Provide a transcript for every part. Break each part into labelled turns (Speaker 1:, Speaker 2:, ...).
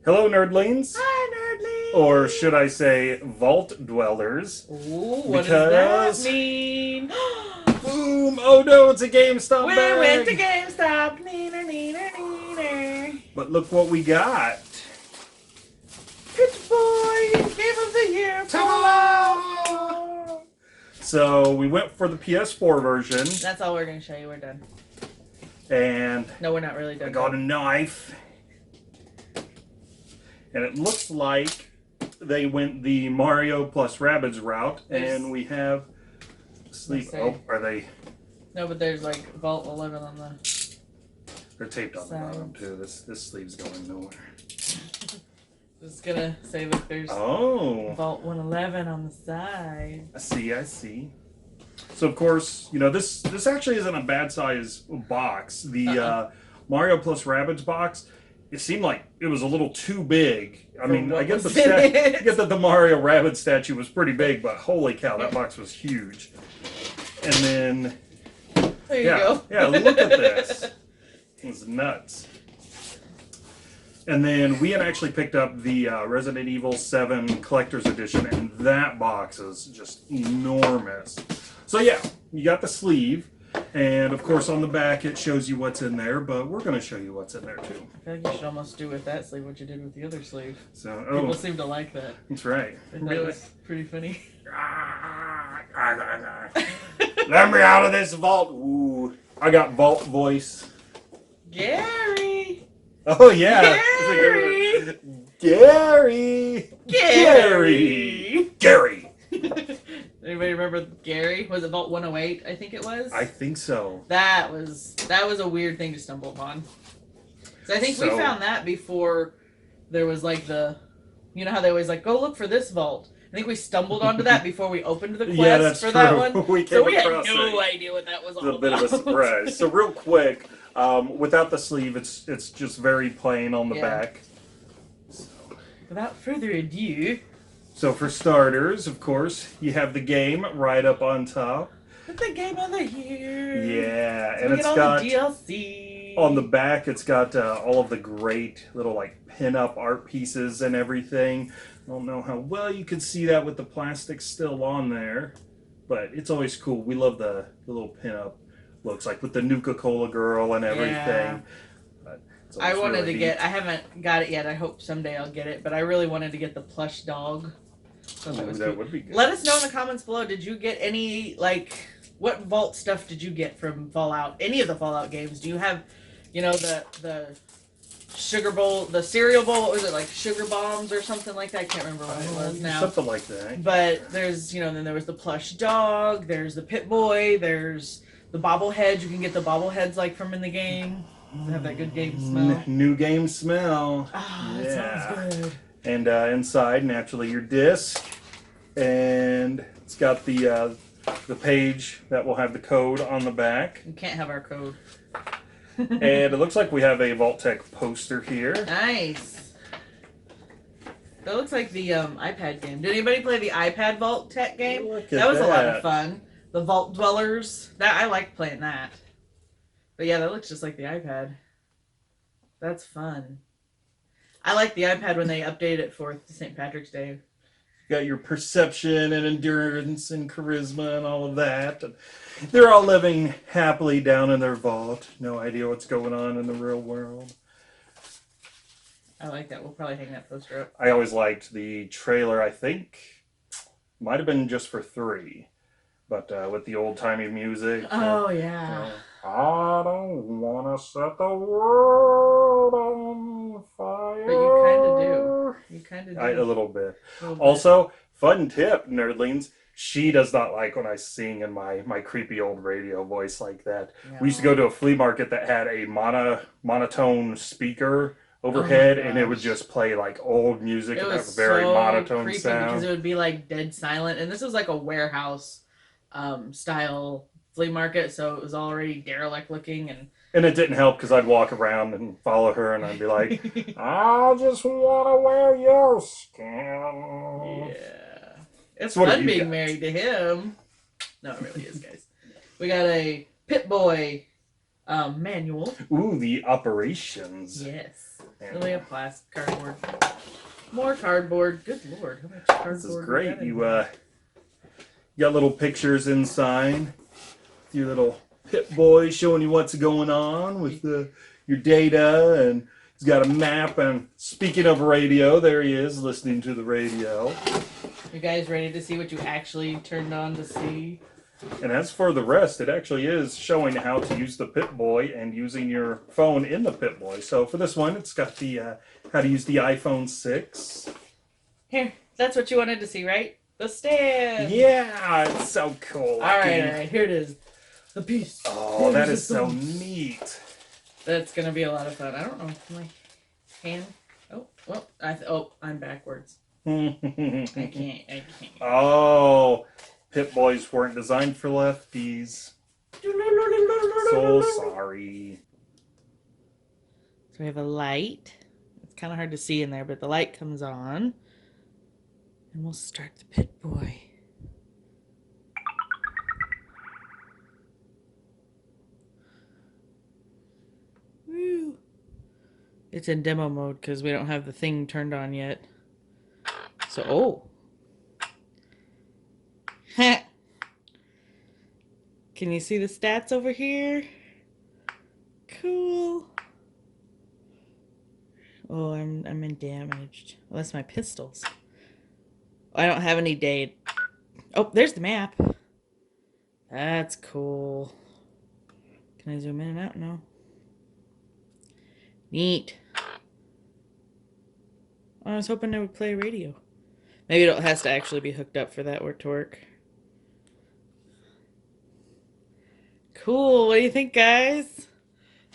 Speaker 1: Hello, nerdlings.
Speaker 2: Hi, nerdlings.
Speaker 1: Or should I say, vault dwellers?
Speaker 2: Ooh, what does that mean?
Speaker 1: Boom! Oh no, it's a GameStop
Speaker 2: We
Speaker 1: bag!
Speaker 2: went to GameStop. Neener, neener, neener.
Speaker 1: But look what we got.
Speaker 2: Pip Boy, Game of the Year.
Speaker 1: Ta-da! So we went for the PS4 version.
Speaker 2: That's all we're going to show you. We're done.
Speaker 1: And
Speaker 2: no, we're not really done.
Speaker 1: I got a knife. And it looks like they went the Mario plus Rabbids route. And we have sleeve. Oh, are they?
Speaker 2: No, but there's like Vault 11 on the.
Speaker 1: They're taped on the bottom too. This sleeve's going nowhere.
Speaker 2: Just gonna say that there's Vault 111 on the side.
Speaker 1: I see. So of course, you know this actually isn't a bad size box. The Mario plus Rabbids box. It seemed like it was a little too big. I mean, I get that the Mario Rabbids statue was pretty big, but holy cow, that box was huge. And then,
Speaker 2: there you go.
Speaker 1: Yeah, look at this. It's nuts. And then we had actually picked up the Resident Evil 7 Collector's Edition, and that box is just enormous. So yeah, you got the sleeve. And of course on the back it shows you what's in there, but we're going to show you what's in there too.
Speaker 2: I feel like you should almost do with that sleeve what you did with the other sleeve.
Speaker 1: So
Speaker 2: people seem to like that.
Speaker 1: That's right.
Speaker 2: I thought it was pretty funny.
Speaker 1: Let me out of this vault. Ooh, I got vault voice.
Speaker 2: Gary.
Speaker 1: Oh yeah.
Speaker 2: Gary.
Speaker 1: Gary.
Speaker 2: Anybody remember Gary? Was it Vault 108? I think it was.
Speaker 1: I think so.
Speaker 2: That was a weird thing to stumble upon. So I think we found that before there was like you know how they always like go look for this vault. I think we stumbled onto that before we opened the quest for that one.
Speaker 1: We
Speaker 2: had no idea what that was all about.
Speaker 1: It's a bit of a surprise. So real quick, without the sleeve, it's just very plain on the back. So.
Speaker 2: Without further ado.
Speaker 1: So for starters, of course, you have the game right up on top.
Speaker 2: It's the game of the year.
Speaker 1: Yeah,
Speaker 2: so and it's got the DLC.
Speaker 1: On the back. It's got all of the great little like pin-up art pieces and everything. I don't know how well you can see that with the plastic still on there, but it's always cool. We love the little pin-up looks like with the Nuka-Cola girl and everything. Yeah.
Speaker 2: I wanted to get. I haven't got it yet. I hope someday I'll get it, but I really wanted to get the plush dog. So that would be good. Let us know in the comments below. Did you get any, what Vault stuff did you get from Fallout? Any of the Fallout games? Do you have, the sugar bowl, the cereal bowl? What was it, like sugar bombs or something like that? I can't remember what it was now.
Speaker 1: Something like that.
Speaker 2: But there's, then there was the plush dog. There's the Pip Boy. There's the bobbleheads. You can get the bobbleheads from in the game. Have that good game smell.
Speaker 1: New game smell.
Speaker 2: Oh, that sounds good.
Speaker 1: And inside, naturally, your disc, and it's got the page that will have the code on the back.
Speaker 2: You can't have our code.
Speaker 1: And it looks like we have a vault-tec poster here.
Speaker 2: Nice. That looks like the iPad game. Did anybody play the iPad vault-tec game? That was a lot of fun. The Vault Dwellers. I liked playing that. But yeah, that looks just like the iPad. That's fun. I like the iPad when they updated it for St. Patrick's Day.
Speaker 1: You got your perception and endurance and charisma and all of that. And they're all living happily down in their vault. No idea what's going on in the real world.
Speaker 2: I like that. We'll probably hang that poster up.
Speaker 1: I always liked the trailer, I think. Might have been just for 3. But with the old-timey music.
Speaker 2: Oh, yeah.
Speaker 1: I don't want to set the world on fire.
Speaker 2: But you kind of do. You kind of do.
Speaker 1: A little bit. Also, fun tip, nerdlings. She does not like when I sing in my creepy old radio voice like that. No. We used to go to a flea market that had a monotone speaker overhead, and it would just play old music and have a very monotone
Speaker 2: creepy
Speaker 1: sound.
Speaker 2: Because it would be dead silent. And this was a warehouse style flea market, so it was already derelict looking,
Speaker 1: and it didn't help because I'd walk around and follow her, and I'd be like, I just want to wear your skin.
Speaker 2: Yeah, it's fun being married to him. No, it really is, guys. We got a Pip Boy manual.
Speaker 1: Ooh, the operations.
Speaker 2: Yes. And we have plastic cardboard. More cardboard. Good lord, how much cardboard?
Speaker 1: This is great. You got little pictures inside. Your little Pip Boy showing you what's going on with your data, and he's got a map. And speaking of radio, there he is listening to the radio.
Speaker 2: You guys ready to see what you actually turned on to see?
Speaker 1: And as for the rest, it actually is showing how to use the Pip Boy and using your phone in the Pip Boy. So for this one, it's got the how to use the iPhone 6.
Speaker 2: Here, that's what you wanted to see, right? The stand.
Speaker 1: Yeah, it's so cool.
Speaker 2: All right, here it is. The piece.
Speaker 1: Oh, that is so neat.
Speaker 2: That's gonna be a lot of fun. I don't know my hand. Oh, well, I'm backwards. I can't.
Speaker 1: Oh, Pip Boys weren't designed for lefties. So sorry.
Speaker 2: So we have a light. It's kind of hard to see in there, but the light comes on. And we'll start the Pip Boy. Woo! It's in demo mode because we don't have the thing turned on yet. So, oh. Can you see the stats over here? Cool. Oh, I'm in damaged. Well, that's my pistols. I don't have any data. Oh, there's the map. That's cool. Can I zoom in and out? No. Neat. I was hoping it would play radio. Maybe it has to actually be hooked up for that to work. Cool. What do you think, guys?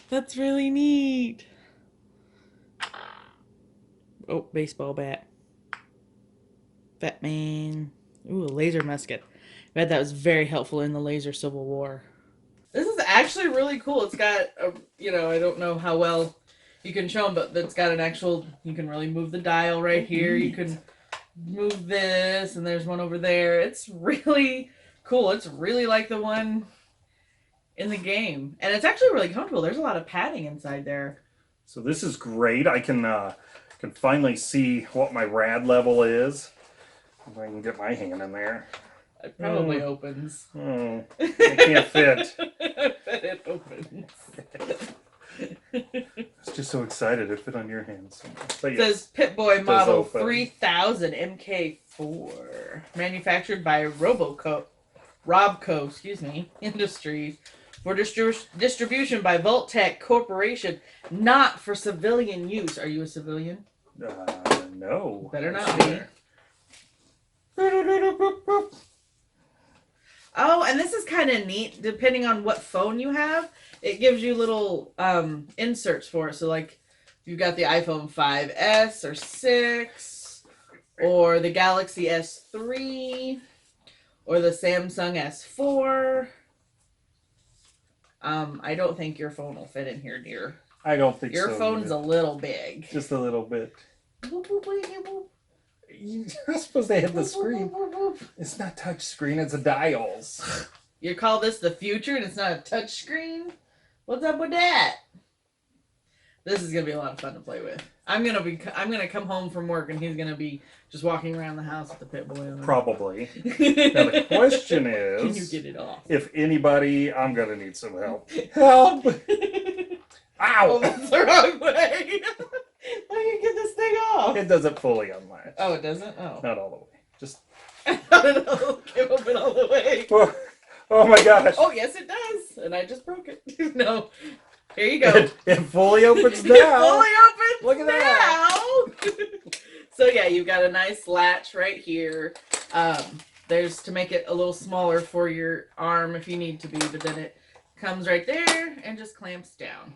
Speaker 2: That's really neat. Oh, baseball bat. Batman. Ooh, a laser musket. I bet that was very helpful in the laser Civil War. This is actually really cool. It's got a, I don't know how well you can show them, but it's got an actual, you can really move the dial right here. You can move this, and there's one over there. It's really cool. It's really like the one in the game. And it's actually really comfortable. There's a lot of padding inside there.
Speaker 1: So this is great. I can finally see what my rad level is. If I can get my hand in there.
Speaker 2: It probably opens.
Speaker 1: Oh, it can't fit.
Speaker 2: I bet it opens.
Speaker 1: I was just so excited it fit on your hands.
Speaker 2: It says Pip Boy model 3000 MK4. Manufactured by Robco Industries. For distribution by vault-tec Corporation. Not for civilian use. Are you a civilian?
Speaker 1: No.
Speaker 2: Better not be. Oh, and this is kind of neat. Depending on what phone you have, it gives you little inserts for it. So, like, you've got the iPhone 5S or 6, or the Galaxy S3, or the Samsung S4. I don't think your phone will fit in here, dear.
Speaker 1: I don't think
Speaker 2: your
Speaker 1: so.
Speaker 2: Your phone's a little big.
Speaker 1: Just a little bit. You're supposed to hit the screen. It's not touch screen, it's a dials.
Speaker 2: You call this the future and it's not a touch screen? What's up with that? This is gonna be a lot of fun to play with. I'm gonna come home from work and he's gonna be just walking around the house with the Pip Boy on.
Speaker 1: Probably. Now the question is,
Speaker 2: can you get it off?
Speaker 1: If anybody, I'm gonna need some help. Help! Ow!
Speaker 2: Oh, that's the wrong way. How do you get this thing off?
Speaker 1: It doesn't fully unlatch.
Speaker 2: Oh, it doesn't? Oh.
Speaker 1: Not all the way. Just.
Speaker 2: I thought it came open all the way.
Speaker 1: Oh my gosh.
Speaker 2: Oh, yes, it does. And I just broke it. No. Here you go.
Speaker 1: It fully opens now.
Speaker 2: It fully opens.
Speaker 1: Look at that.
Speaker 2: So yeah, you've got a nice latch right here. There's to make it a little smaller for your arm if you need to be, but then it comes right there and just clamps down.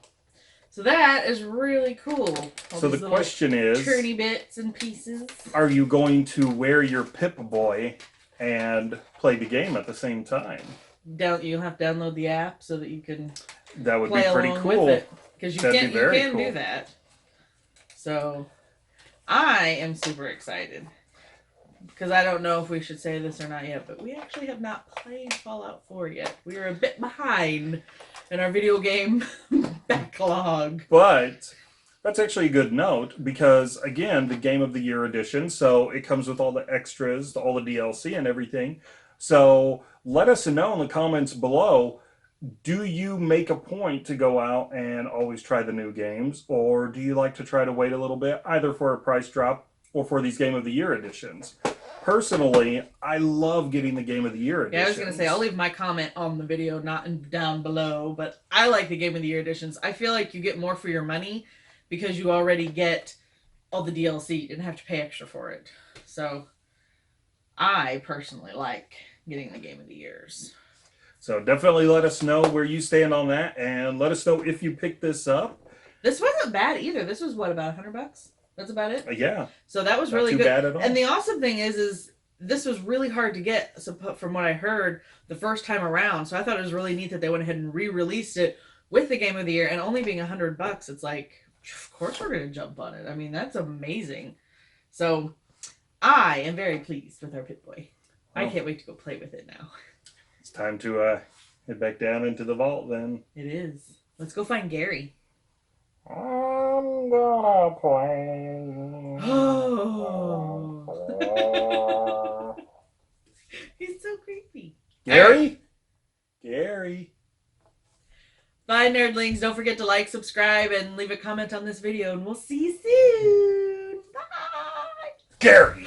Speaker 2: So that is really cool.
Speaker 1: So the question is,
Speaker 2: turny bits and pieces.
Speaker 1: Are you going to wear your Pip Boy and play the game at the same time?
Speaker 2: You'll have to download the app so that you can.
Speaker 1: That would be pretty cool.
Speaker 2: Because you can do that. So I am super excited. Because I don't know if we should say this or not yet, but we actually have not played Fallout 4 yet. We are a bit behind in our video game backlog.
Speaker 1: But That's actually a good note because, again, the Game of the Year edition, so it comes with all the extras, all the DLC and everything. So let us know in the comments below, do you make a point to go out and always try the new games, or do you like to try to wait a little bit, either for a price drop or for these Game of the Year editions? Personally, I love getting the Game of the Year editions.
Speaker 2: Yeah, I was going to say, I'll leave my comment on the video, not down below, but I like the Game of the Year editions. I feel like you get more for your money because you already get all the DLC. You didn't have to pay extra for it. So, I personally like getting the Game of the Years.
Speaker 1: So definitely let us know where you stand on that, and let us know if you picked this up.
Speaker 2: This wasn't bad either. This was, what, about $100? That's about it?
Speaker 1: Yeah.
Speaker 2: So that was really
Speaker 1: good. Bad at all.
Speaker 2: And the awesome thing is this was really hard to get, so from what I heard, the first time around. So I thought it was really neat that they went ahead and re-released it with the Game of the Year, and only being $100, it's like, of course we're going to jump on it. I mean, that's amazing. So I am very pleased with our Pip Boy. I can't wait to go play with it now.
Speaker 1: It's time to head back down into the vault then.
Speaker 2: It is. Let's go find Gary.
Speaker 1: I'm gonna play.
Speaker 2: Oh. He's so creepy.
Speaker 1: Gary? Gary.
Speaker 2: Bye, nerdlings. Don't forget to like, subscribe, and leave a comment on this video, and we'll see you soon. Bye.
Speaker 1: Gary.